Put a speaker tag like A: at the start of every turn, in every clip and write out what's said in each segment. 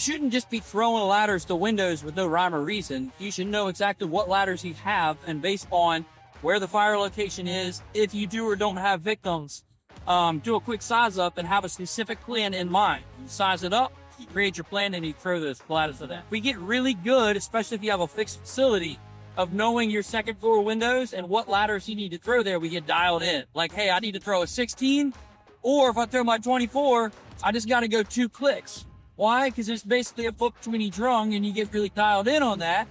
A: shouldn't just be throwing ladders to windows with no rhyme or reason. You should know exactly what ladders you have, and based on where the fire location is, if you do or don't have victims, do a quick size up and have a specific plan in mind. You size it up, you create your plan, and you throw those ladders to that. We get really good, especially if you have a fixed facility, of knowing your second floor windows and what ladders you need to throw there. We get dialed in. Like, hey, I need to throw a 16, or if I throw my 24, I just got to go 2 clicks. Why? Because it's basically a foot between each rung, and you get really dialed in on that,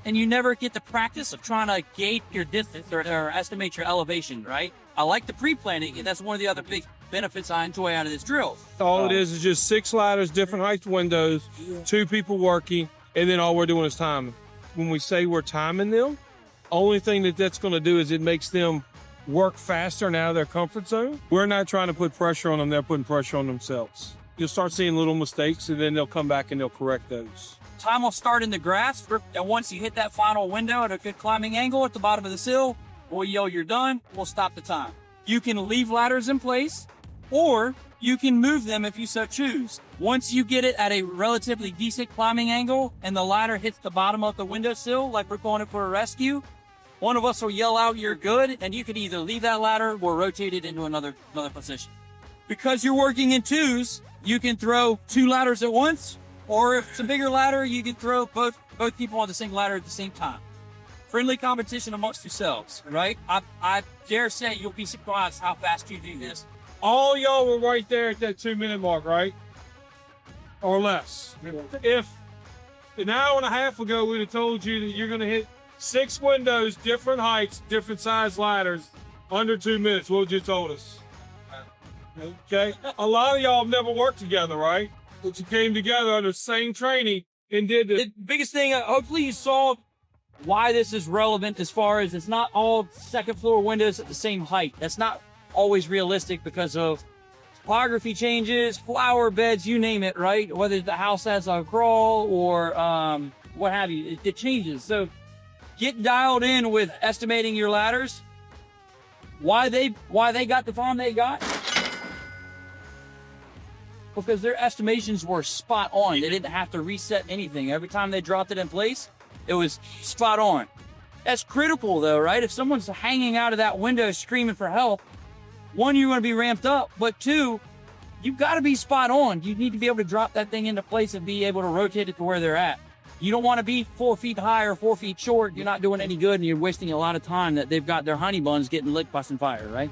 A: and you never get the practice of trying to gauge your distance or estimate your elevation, right? I like the pre-planning, and that's one of the other big benefits I enjoy out of this drill.
B: All it is just 6 ladders, different height windows, 2 people working, and then all we're doing is timing. When we say we're timing them, only thing that's going to do is it makes them work faster and out of their comfort zone. We're not trying to put pressure on them. They're putting pressure on themselves. You'll start seeing little mistakes, and then they'll come back and they'll correct those.
A: Time will start in the grass, and once you hit that final window at a good climbing angle at the bottom of the sill, we'll yell, you're done. We'll stop the time. You can leave ladders in place, or you can move them if you so choose. Once you get it at a relatively decent climbing angle and the ladder hits the bottom of the windowsill, like we're going in for a rescue, one of us will yell out, you're good, and you can either leave that ladder or rotate it into another position. Because you're working in twos, you can throw 2 ladders at once, or if it's a bigger ladder, you can throw both people on the same ladder at the same time. Friendly competition amongst yourselves, right? I dare say you'll be surprised how fast you do this.
B: All y'all were right there at that 2-minute mark, right? Or less. If an hour and a half ago we'd have told you that you're going to hit 6 windows, different heights, different size ladders, under 2 minutes, what would you told us? Okay? A lot of y'all have never worked together, right? But you came together under the same training and did this.
A: The biggest thing, hopefully you saw why this is relevant, as far as it's not all second floor windows at the same height. That's not always realistic because of topography changes, flower beds, you name it, right? Whether the house has a crawl or what have you, it changes. So get dialed in with estimating your ladders. Why they got the farm they got? Because their estimations were spot on. They didn't have to reset anything. Every time they dropped it in place, it was spot on. That's critical though, right? If someone's hanging out of that window screaming for help, 1, you're going to be ramped up, but 2, you've got to be spot on. You need to be able to drop that thing into place and be able to rotate it to where they're at. You don't want to be 4 feet high or 4 feet short. You're not doing any good, and you're wasting a lot of time that they've got their honey buns getting lit by some fire, right?